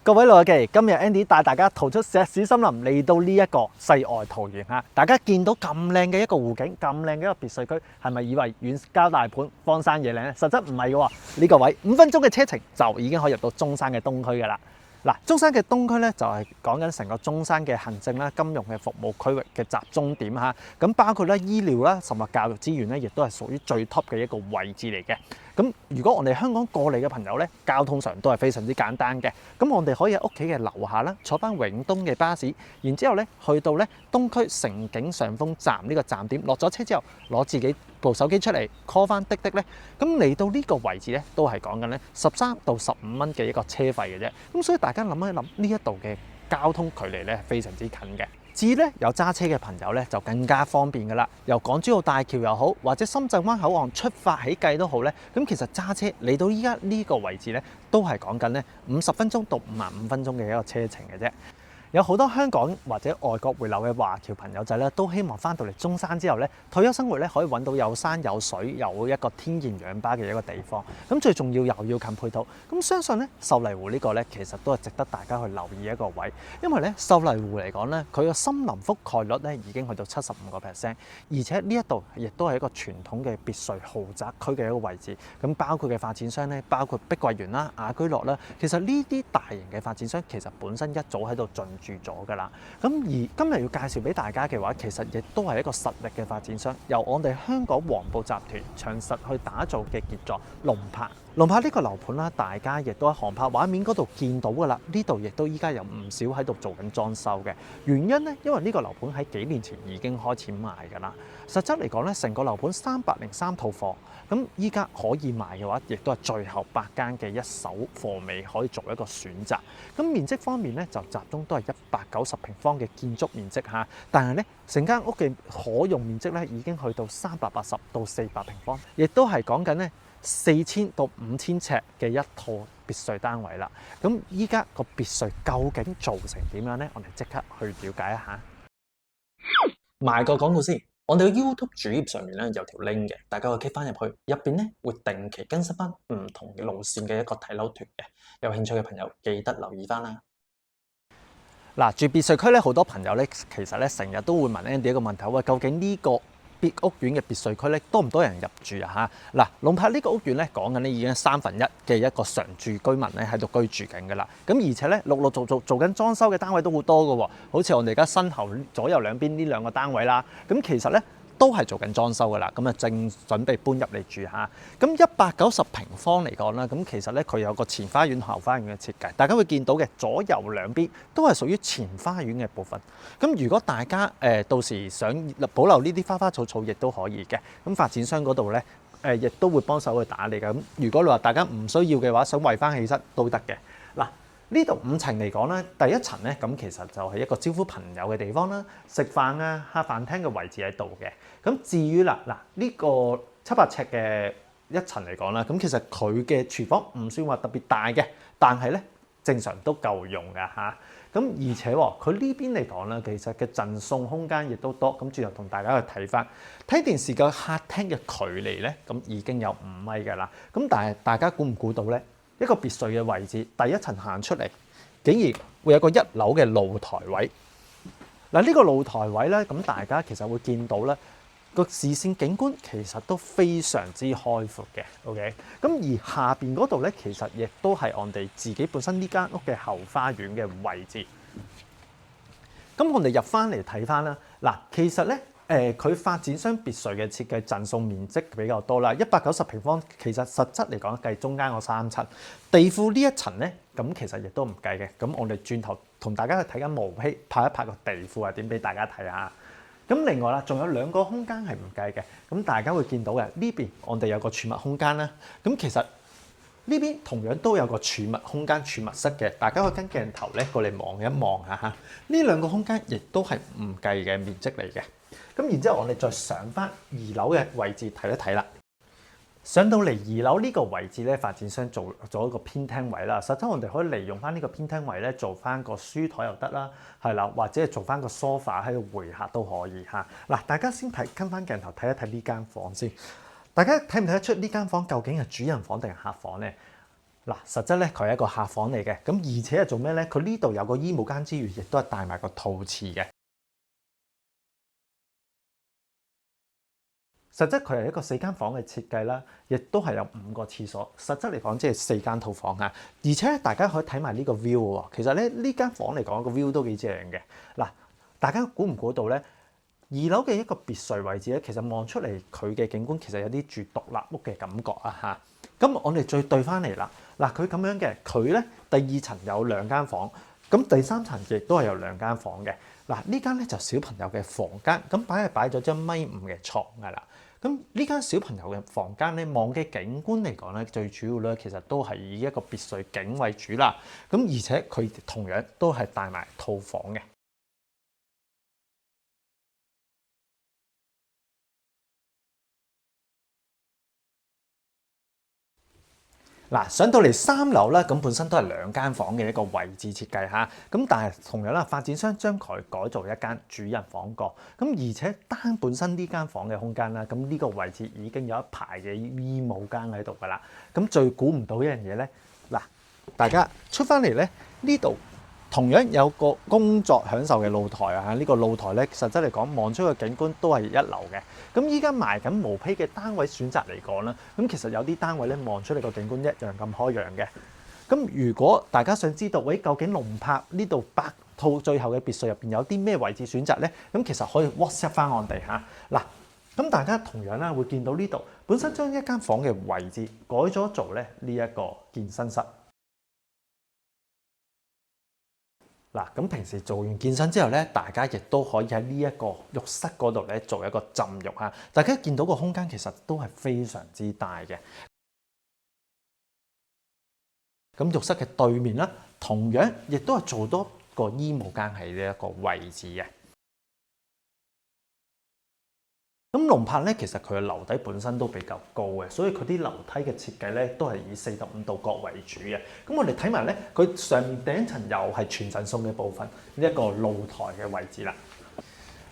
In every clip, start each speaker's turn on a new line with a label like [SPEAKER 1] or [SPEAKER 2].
[SPEAKER 1] 各位老友記，今日 Andy 帶大家逃出石屎森林，嚟到呢一個世外桃源嚇。大家見到咁靚嘅一個湖景，咁靚嘅一個別墅區，係咪以為遠郊大盤荒山野嶺咧？實質唔係嘅喎，呢個位5分鐘嘅車程就已經可以入到中山嘅東區㗎啦。嗱，中山嘅東區咧就係講緊成個中山嘅行政啦、金融嘅服務區域嘅集中點嚇。咁包括咧醫療啦，甚至教育資源咧，亦都係屬於最 top 嘅一個位置嚟嘅。咁如果我哋香港過嚟嘅朋友咧，交通上都係非常之簡單嘅。咁我哋可以喺屋企嘅樓下啦，坐翻永東嘅巴士，然之後咧去到咧東區城景上風站呢個站點，落咗車之後攞自己部手機出嚟 call 翻滴滴咧，咁嚟到呢個位置咧都係講緊咧13到15蚊嘅一個車費嘅啫。咁所以大家諗一諗呢一度嘅交通距離咧非常之近嘅。至於咧有揸車嘅朋友咧就更加方便㗎啦，由港珠澳大橋又好，或者深圳灣口岸出發起計都好咧，咁其實揸車嚟到依家呢個位置咧，都係講緊咧50分鐘到55分鐘嘅一個車程嘅啫。有好多香港或者外國回流嘅華僑朋友仔咧，都希望翻到嚟中山之後咧，退休生活咧可以揾到有山有水，有一個天然氧吧嘅一個地方。咁最重要又要近配套。咁相信咧秀麗湖呢個咧，其實都係值得大家去留意一個位，因為咧秀麗湖嚟講咧，佢個森林覆蓋率咧已經去到75%，而且呢一度亦都係一個傳統嘅別墅豪宅區嘅一個位置。咁包括嘅發展商咧，包括碧桂園啦、雅居樂啦，其實呢啲大型嘅發展商其實本身一早喺度進住咗㗎啦。咁而今日要介紹俾大家嘅話，其實亦都係一個實力嘅發展商，由我哋香港黃埔集團長實去打造嘅傑作龍柏。龍柏呢個樓盤啦，大家亦都喺航拍畫面嗰度見到㗎啦。呢度亦都依家有唔少喺度做緊裝修嘅。原因呢，因為呢個樓盤喺幾年前已經開始賣㗎啦。實質嚟講咧，成個樓盤303套貨，咁依家可以賣嘅話，亦都係最後8間嘅一手貨尾可以做一個選擇。咁面積方面咧，就集中都係190平方嘅建築面積嚇，但係咧成間屋嘅可用面積咧已經去到380到400平方，亦都係講緊咧4000到5000尺嘅一套別墅單位啦。咁依家個別墅究竟做成點樣咧？我哋即刻去了解一下。賣個廣告先。我哋嘅 YouTube 主頁上面咧有條 link 嘅，大家可以 click 翻入去，入邊咧會定期更新翻唔同嘅路線嘅一個睇樓團嘅，有興趣嘅朋友記得留意翻啦。嗱，住別墅區咧，好多朋友咧其實咧成日都會問 Andy 一個問題，喂，究竟呢個屋苑嘅別墅區咧多唔多人入住啊？嚇，嗱，龍柏呢個屋苑咧講緊咧已經1/3嘅一個常住居民咧喺度居住緊㗎啦。咁而且咧陸陸續續做緊裝修嘅單位都好多㗎喎，好似我哋而家身後左右兩邊呢兩個單位啦。咁其實咧都係做緊裝修㗎啦，咁啊正準備搬入嚟住嚇。咁190平方嚟講啦，咁其實咧佢有個前花園、後花園嘅設計，大家會見到嘅左右兩邊都係屬於前花園嘅部分。咁如果大家到時想保留呢啲花花草草，亦都可以嘅。咁發展商嗰度咧亦都會幫手去打理嘅。咁如果你話大家唔需要嘅話，想圍翻起身都得嘅。嗱，呢度5層嚟講咧，第一層咧咁其實就係一個招呼朋友嘅地方啦，食飯啊、客飯廳嘅位置喺度嘅。咁至於嗱呢個700尺嘅一層嚟講啦，咁其實佢嘅廚房唔算話特別大嘅，但係咧正常都夠用㗎嚇。咁而且佢呢邊嚟講咧，其實嘅贈送空間亦都多。咁轉頭同大家去睇翻睇電視嘅客廳嘅距離咧，咁已經有5米㗎啦。咁但係大家估唔估到咧？一個別墅嘅位置，第一層行出嚟，竟然會有個1樓嘅露台位。嗱，呢個露台位咧，咁大家其實會見到咧，個視線景觀其實都非常之開闊嘅。OK，咁而下邊嗰度咧，其實亦都係我哋自己本身呢間屋嘅後花園嘅位置。咁我哋入翻嚟睇翻啦。嗱，其實咧。佢發展商別墅嘅設計贈送面積比較多啦，190平方，其實實質嚟講計中間個3層，地庫呢一層咧，咁其實亦都唔計嘅。咁我哋轉頭同大家去睇緊毛坯，拍一拍個地庫係點俾大家睇下。咁另外啦，仲有2個空間係唔計嘅，咁大家會見到嘅呢邊我哋有個儲物空間啦。咁其實呢邊同樣都有個儲物空間、儲物室嘅，大家可以跟鏡頭咧過嚟望一望下嚇。呢2個空間亦都係唔計嘅面積嚟嘅。咁然之後，我哋再上翻2樓嘅位置睇一睇啦。上到嚟2樓呢個位置咧，發展商做咗一個偏廳位啦。實質我哋可以利用翻呢個偏廳位咧，做翻個書台又得啦，係啦，或者係做翻個 sofa 喺度會客都可以嚇。嗱，大家先跟翻鏡頭睇一睇呢間房先。大家睇唔睇得出呢間房究竟係主人房定係客房咧？嗱，實質咧佢係一個客房嚟嘅，咁而且係做咩咧？佢呢度有個衣帽間之餘，亦都係帶埋個套廁嘅。實質佢係一個4間房嘅設計啦，亦都係有5個廁所。實質嚟講，即係4間套房啊。而且大家可以睇埋呢個 view 喎。其實咧呢間房嚟講個 view 都幾正嘅。嗱，大家估唔估到咧？2樓嘅一個別墅位置咧，其實望出嚟佢嘅景觀其實有啲住獨立屋嘅感覺啊嚇。咁我哋再對翻嚟啦。嗱，佢咁樣嘅，佢咧第2層有2間房，咁第3層亦都係有2間房嘅。嗱，呢間咧就小朋友嘅房間，咁擺咗張1.5米嘅床㗎啦。咁呢間小朋友嘅房間咧，望嘅景觀嚟講咧，最主要咧其實都係以一個別墅景為主啦。咁而且佢同樣都係帶埋套房嘅。嗱，上到嚟3樓啦，咁本身都係2間房嘅一個位置設計嚇，咁但係同樣啦，發展商將佢改做一間主人房角，咁而且單本身呢間房嘅空間啦，咁呢個位置已經有一排嘅衣帽間喺度噶啦，咁最估唔到一樣嘢咧，嗱，大家出翻嚟咧呢度。同樣有個工作享受嘅露台啊！呢個露台咧，實質嚟講望出嘅景觀都係1樓嘅。咁依家賣緊毛坯嘅單位選擇嚟講啦，咁其實有啲單位咧望出嚟個景觀一樣咁開揚嘅。咁如果大家想知道，究竟龍柏呢度8套最後嘅別墅入邊有啲咩位置選擇咧？咁其實可以 WhatsApp 翻我哋嚇。嗱，咁大家同樣啦會見到呢度本身將一間房嘅位置改咗做咧呢一個健身室。嗱，咁平時做完健身之後咧，大家亦都可以喺呢一個浴室嗰度咧做一個浸浴嚇。大家見到個空間其實都係非常之大嘅。咁浴室嘅對面啦，同樣亦都係做多個衣帽間喺呢一個位置嘅。咁龍柏咧，其實佢嘅樓底本身都比較高嘅，所以佢啲樓梯嘅設計咧都係以45度角為主嘅。咁我哋睇埋咧，佢上面第1層又係全陣送嘅部分，呢一個露台嘅位置啦。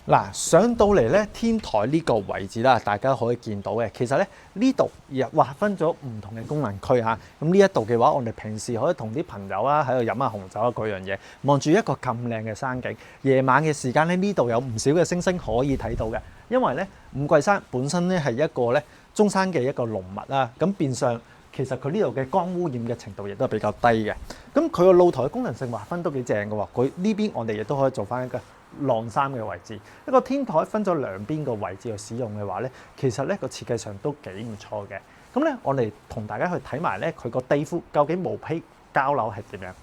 [SPEAKER 1] 嗱，上到嚟咧天台呢個位置啦，大家可以見到嘅，其實咧呢度又劃分咗唔同嘅功能區嚇。咁呢一度嘅話，我哋平時可以同啲朋友啊喺度飲下紅酒啊嗰樣嘢，望住一個咁靚嘅山景。夜晚嘅時間咧，呢度有唔少嘅星星可以睇到嘅。因為咧五桂山本身咧係一個咧中山嘅一個龍脈啦，咁變相其實佢呢度嘅光污染嘅程度亦都係比較低嘅。咁佢個露台嘅功能性劃分都幾正嘅喎。佢呢邊我哋亦都可以做翻一個晾衫嘅位置，一個天台分咗兩邊個位置去使用嘅話咧，其實咧個設計上都幾唔錯嘅。咁咧我哋同大家去睇埋咧佢個地庫究竟毛坯交樓係點樣？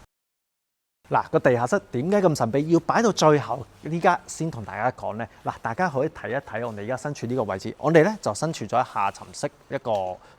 [SPEAKER 1] 嗱，個地下室點解咁神秘？要擺到最後依家先同大家講咧。嗱，大家可以睇一睇我哋而家身處呢個位置，我哋咧就身處咗喺下沉式一個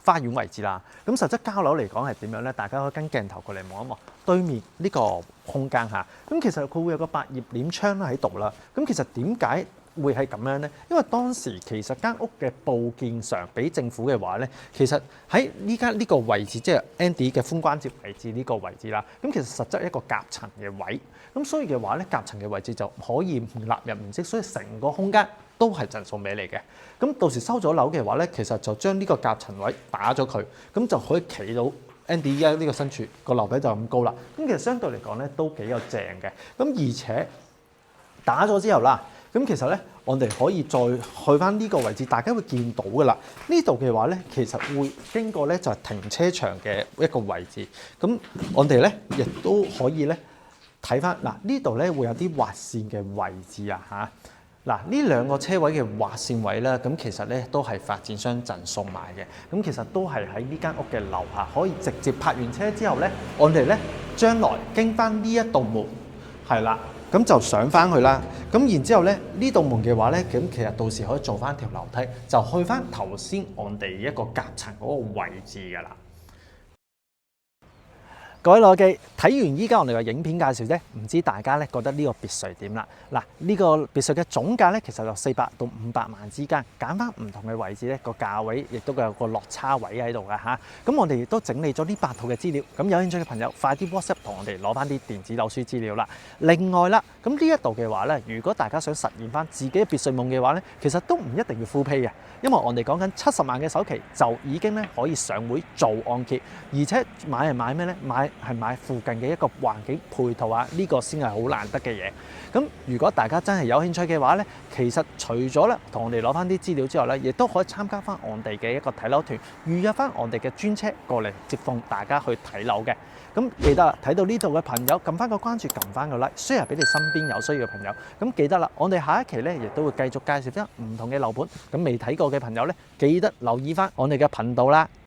[SPEAKER 1] 花園位置啦。咁實質交樓嚟講係點樣咧？大家可以跟鏡頭過嚟望一望對面呢個空間嚇。咁其實佢會有個百葉簾窗喺度啦。咁其實點解會係咁樣咧？因為當時其實間屋嘅報建上俾政府嘅話咧，其實喺依家呢個位置，即係 Andy 嘅髖關節位置呢個位置啦。咁其實實質係一個夾層嘅位，咁所以嘅話咧，夾層嘅位置就可以唔納入面積，所以成個空間都係贈送俾你嘅。咁到時收咗樓嘅話咧，其實就將呢個夾層位打咗佢，咁就可以企到 Andy 依家呢個身處個樓底就咁高啦。咁其實相對嚟講咧都幾有正嘅。咁而且打咗之後啦。咁其實咧，我哋可以再去翻呢個位置，大家會見到噶啦。呢度嘅話咧，其實會經過咧就係停車場嘅一個位置。咁我哋咧亦都可以咧睇翻嗱，呢度咧會有啲劃線嘅位置啊嚇。嗱，呢兩個車位嘅劃線位咧，咁其實咧都係發展商贈送埋嘅。咁其實都係喺呢間屋嘅樓下，可以直接泊完車之後咧，我哋咧將來經翻呢一道門係啦。咁就上翻去啦，咁然之後咧呢道門嘅話咧，咁其實到時可以做翻條樓梯，就去翻頭先我哋一個夾層嗰個位置噶啦。各位老友記，睇完依家我哋嘅影片介紹啫，唔知大家咧覺得呢個別墅點啦？嗱，呢個別墅嘅總價咧，其實就400到500萬之間，揀翻唔同嘅位置咧，個價位亦都有個落差位喺度噶嚇。咁我哋亦都整理咗呢8套嘅資料，咁有興趣嘅朋友快啲 WhatsApp 同我哋攞翻啲電子樓書資料啦。另外啦，咁呢一度嘅話咧，如果大家想實現翻自己嘅別墅夢嘅話咧，其實都唔一定要 full pay 嘅，因為我哋講緊70萬嘅首期就已經咧可以上會做按揭，而且買係買咩咧？買附近嘅一個環境配套啊，呢個先係好難得嘅嘢。咁如果大家真係有興趣嘅話咧，其實除咗咧同我哋攞翻啲資料之外咧，亦都可以參加翻我哋嘅一個睇樓團，預約翻我哋嘅專車過嚟接送大家去睇樓嘅。咁記得啦，睇到呢度嘅朋友撳翻個關注，撳翻個 like，share 俾你身邊有需要嘅朋友。咁記得啦，我哋下一期咧亦都會繼續介紹翻唔同嘅樓盤。咁未睇過嘅朋友咧，記得留意翻我哋嘅頻道啦。